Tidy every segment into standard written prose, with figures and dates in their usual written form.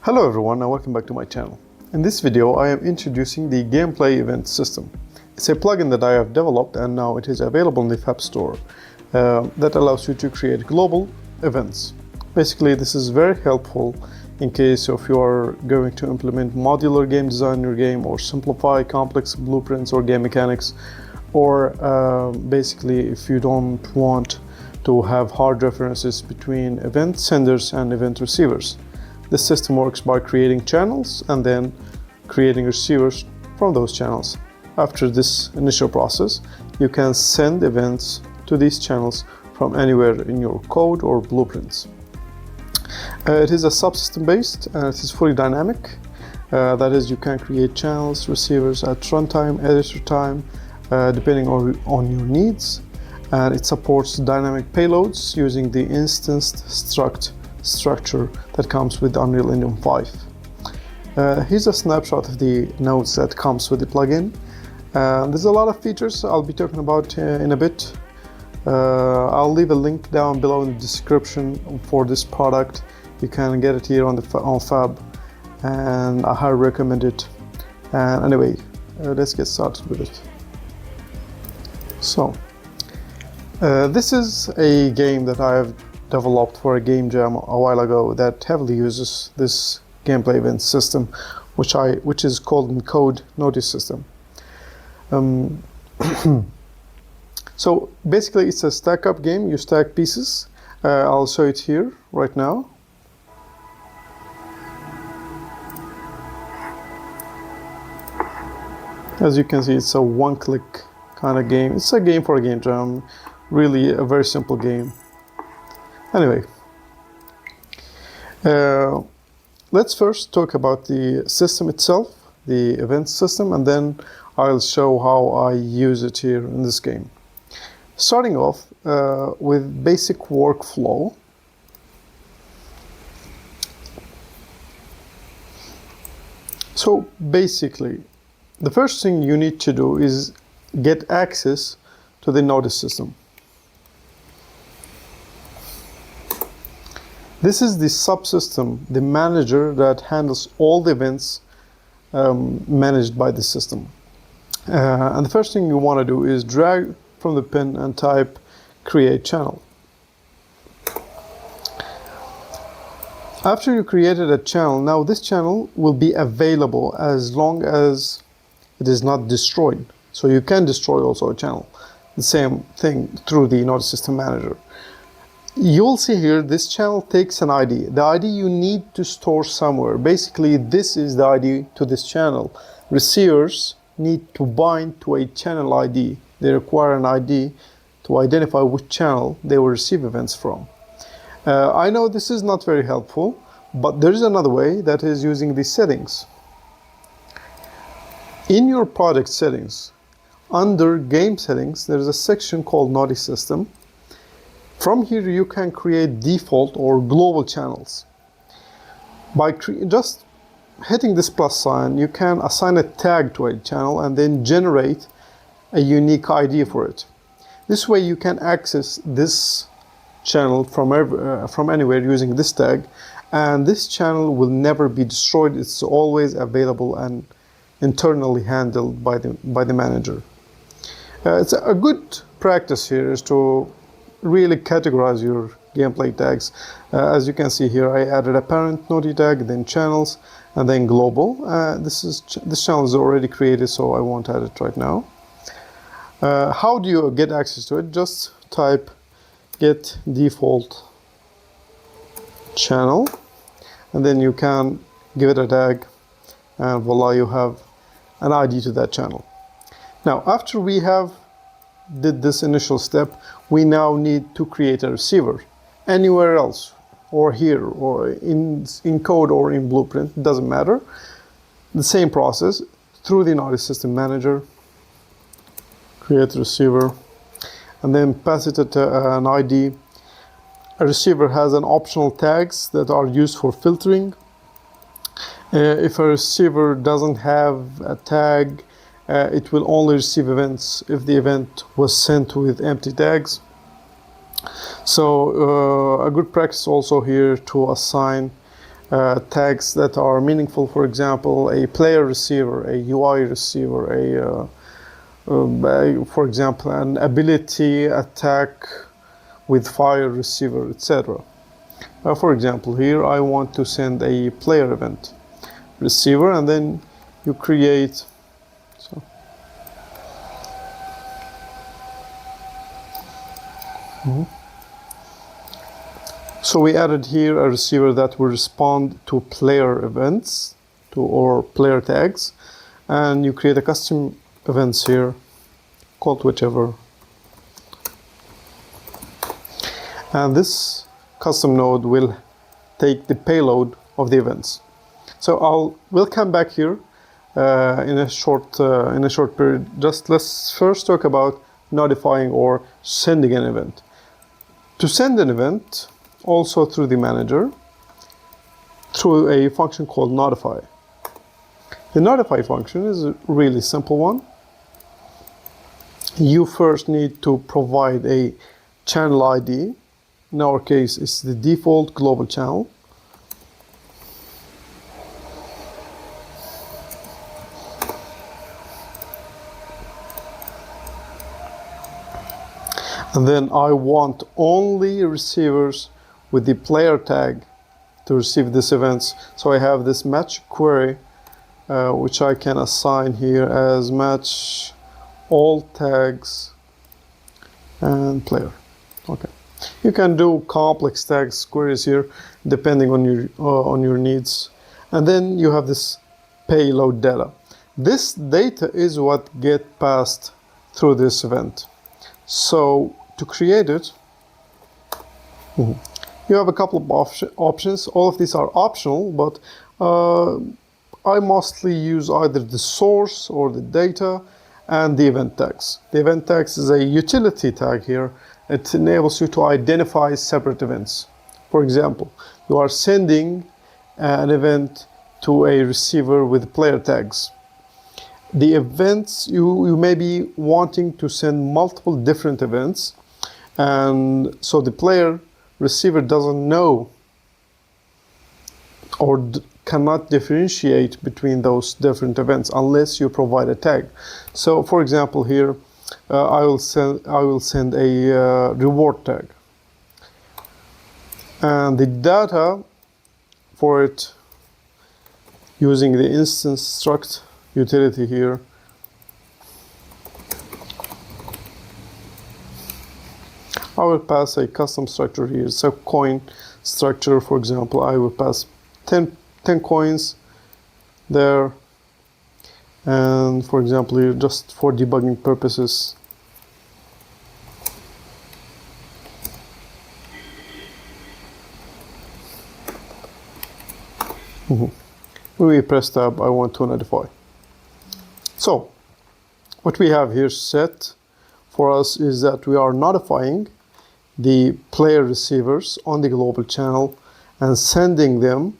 Hello everyone and welcome back to my channel. In this video I am introducing the gameplay event system. It's a plugin that I have developed and now it is available in the App Store that allows you to create global events. Basically this is very helpful in case of you are going to implement modular game design in your game or simplify complex blueprints or game mechanics, or basically if you don't want to have hard references between event senders and event receivers. This system works by creating channels and then creating receivers from those channels. After this initial process, you can send events to these channels from anywhere in your code or blueprints. It is a subsystem based and it is fully dynamic. That is, you can create channels, receivers at runtime, editor time, depending on your needs. And it supports dynamic payloads using the instanced struct structure that comes with Unreal Engine 5. Here's a snapshot of the nodes that comes with the plugin. There's a lot of features I'll be talking about in a bit. I'll leave a link down below in the description for this product. You can get it here on Fab, and I highly recommend it. And anyway, let's get started with it. So, this is a game that I have developed for a game jam a while ago that heavily uses this gameplay event system, which is called in code Noty system. So basically it's a stack up game. You stack pieces. I'll show it here right now. As you can see, it's a one-click kind of game. It's a game for a game jam. Really a very simple game. Anyway, let's first talk about the system itself, the event system, and then I'll show how I use it here in this game. Starting off with basic workflow. So basically, the first thing you need to do is get access to the Noty system. This is the subsystem, the manager that handles all the events managed by the system. And the first thing you want to do is drag from the pin and type create channel. After you created a channel, now this channel will be available as long as it is not destroyed. So you can destroy also a channel. The same thing through the Noty system manager. You'll see here this channel takes an ID. The ID you need to store somewhere. Basically, this is the ID to this channel. Receivers need to bind to a channel ID. They require an ID to identify which channel they will receive events from. I know this is not very helpful, but there is another way, that is using the settings. In your project settings, under game settings, there is a section called Noty system. From here you can create default or global channels. By just hitting this plus sign, you can assign a tag to a channel and then generate a unique ID for it. This way you can access this channel from anywhere using this tag, and this channel will never be destroyed. It's always available and internally handled by the manager. It's a good practice here is to really categorize your gameplay tags. As you can see here, I added a parent Noty tag, then channels, and then global. This channel is already created, so I won't add it right now. How do you get access to it? Just type get default channel, and then you can give it a tag, and voila, you have an ID to that channel. Now, after we have did this initial step, we now need to create a receiver anywhere else, or here, or in code or in blueprint, it doesn't matter. The same process through the Noty system manager, create a receiver, and then pass it an ID. A receiver has an optional tags that are used for filtering. If a receiver doesn't have a tag, it will only receive events if the event was sent with empty tags. So a good practice also here to assign tags that are meaningful. For example, a player receiver, a UI receiver, for example, an ability attack with fire receiver, etc. For example, here I want to send a player event receiver, and then you create. So we added here a receiver that will respond to player events or player tags, and you create a custom events here called whichever, and this custom node will take the payload of the events. So we'll come back here in a short period. Just let's first talk about notifying or sending an event. To send an event, also through the manager, through a function called notify. The notify function is a really simple one. You first need to provide a channel ID. In our case, it's the default global channel. And then I want only receivers with the player tag to receive this events. So I have this match query, which I can assign here as match all tags and player. Okay. You can do complex tags queries here, depending on your needs. And then you have this payload data. This data is what get passed through this event. So to create it, you have a couple of options. All of these are optional, but I mostly use either the source or the data and the event tags. The event tags is a utility tag here. It enables you to identify separate events. For example, you are sending an event to a receiver with player tags. The events, you may be wanting to send multiple different events, and so the player receiver doesn't know or cannot differentiate between those different events unless you provide a tag. So for example here, I will send a reward tag, and the data for it using the instance struct utility here. I will pass a custom structure here. So coin structure, for example, I will pass 10 coins there. And for example here, just for debugging purposes, when we press tab, I want to notify. So what we have here set for us is that we are notifying the player receivers on the global channel and sending them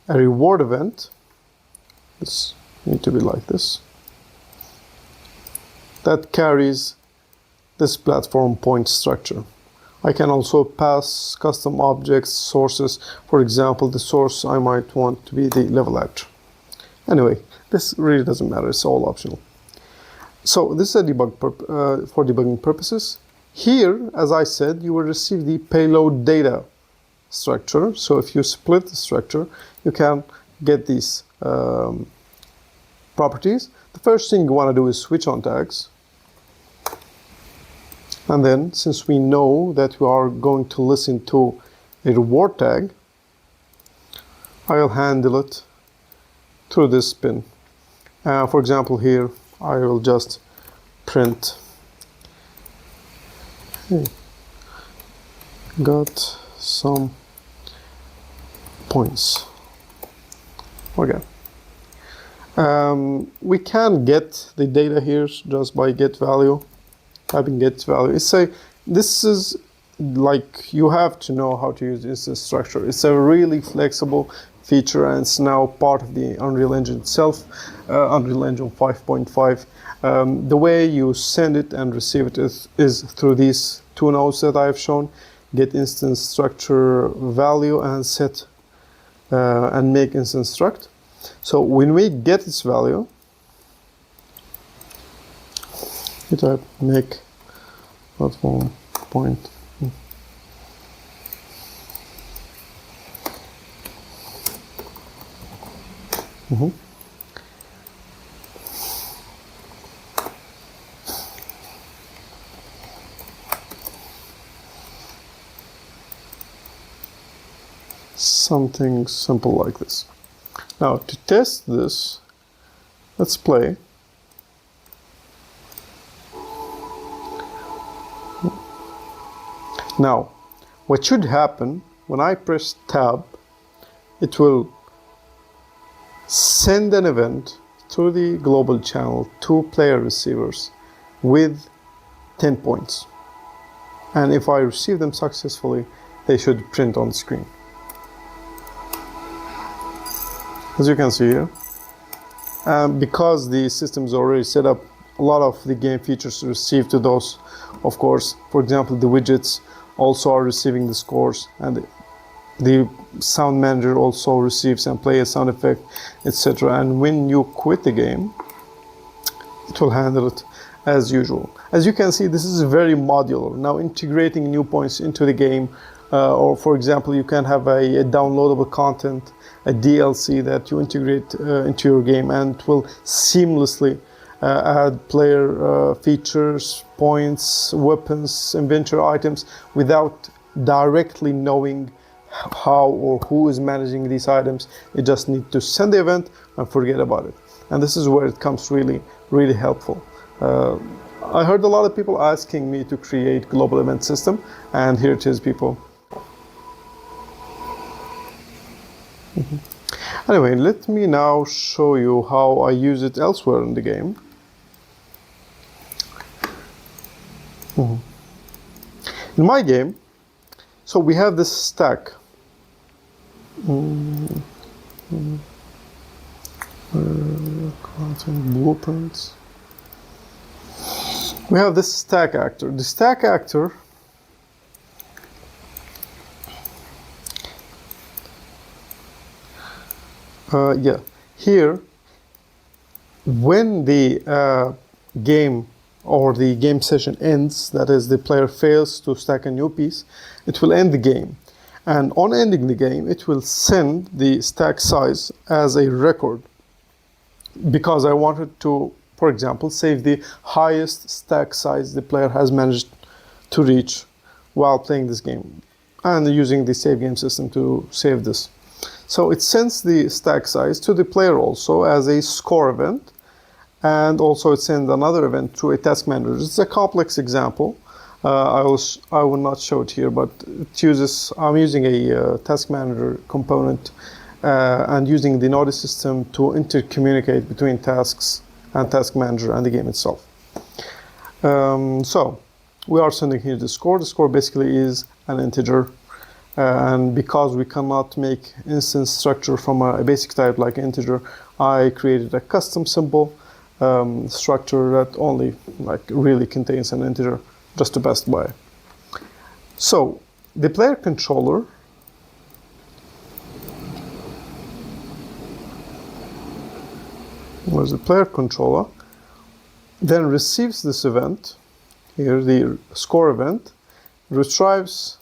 a reward event. This needs to be like this. That carries this platform point structure. I can also pass custom objects, sources. For example, the source I might want to be the level actor. Anyway, this really doesn't matter, it's all optional. So this is a for debugging purposes. Here, as I said, you will receive the payload data structure. So if you split the structure, you can get these properties. The first thing you want to do is switch on tags. And then, since we know that we are going to listen to a reward tag, I'll handle it through this bin. For example, here I will just print got some points. Okay. We can get the data here just by get value. Typing get value. This is like, you have to know how to use instance structure. It's a really flexible feature, and it's now part of the Unreal Engine itself, Unreal Engine 5.5. The way you send it and receive it is through these two nodes that I have shown: get instance structure value and set and make instance struct. So when we get its value, we type make platform point. Something simple like this. Now to test this, let's play. Now, what should happen when I press tab, it will send an event through the global channel to player receivers with 10 points. And if I receive them successfully, they should print on the screen. As you can see here, because the system is already set up, a lot of the game features receive to those, of course. For example, the widgets also are receiving the scores, and the sound manager also receives and plays a sound effect, etc. And when you quit the game, it will handle it as usual. As you can see, this is very modular. Now integrating new points into the game, or for example, you can have a downloadable content, a DLC that you integrate into your game, and it will seamlessly add player features, points, weapons, inventory items without directly knowing how or who is managing these items. You just need to send the event and forget about it. And this is where it comes really, really helpful. I heard a lot of people asking me to create global event system, and here it is, people. Anyway, let me now show you how I use it elsewhere in the game. In my game, so we have this stack. Blueprints. We have this stack actor. The stack actor here, when the game or the game session ends, that is, the player fails to stack a new piece, it will end the game. And on ending the game, it will send the stack size as a record, because I wanted to, for example, save the highest stack size the player has managed to reach while playing this game, and using the save game system to save this. So it sends the stack size to the player also as a score event, and also it sends another event to a task manager. It's a complex example. I will not show it here, but it uses, I'm using a task manager component and using the Noty system to intercommunicate between tasks and task manager and the game itself. So we are sending here the score. The score basically is an integer. And because we cannot make instance structure from a basic type like integer, I created a custom symbol structure that only really contains an integer, just to pass by. So the player controller then receives this event here, the score event, retrieves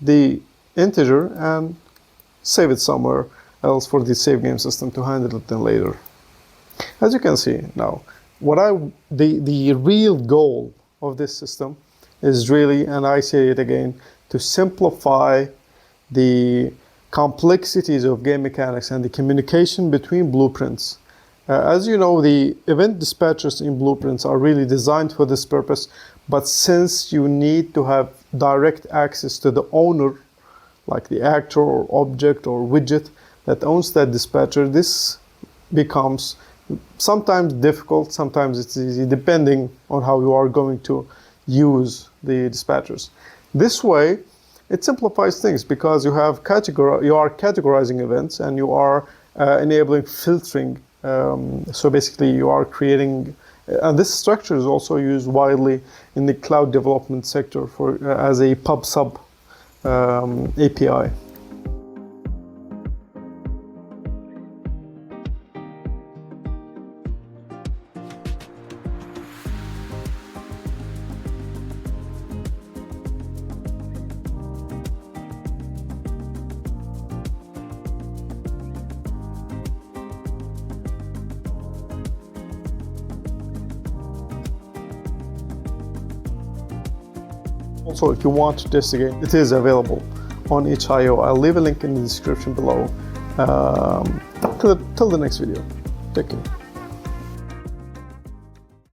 the integer and save it somewhere else for the save game system to handle it then later. As you can see now, the real goal of this system is really, and I say it again, to simplify the complexities of game mechanics and the communication between blueprints. As you know, the event dispatchers in blueprints are really designed for this purpose, but since you need to have direct access to the owner, like the actor or object or widget that owns that dispatcher, this becomes sometimes difficult, sometimes it's easy, depending on how you are going to use the dispatchers. This way, it simplifies things because you are categorizing events and you are enabling filtering. So basically, you are creating, and this structure is also used widely in the cloud development sector as a pub sub API. Also, if you want to test the game, it is available on itch.io. I'll leave a link in the description below. Till the next video. Take care.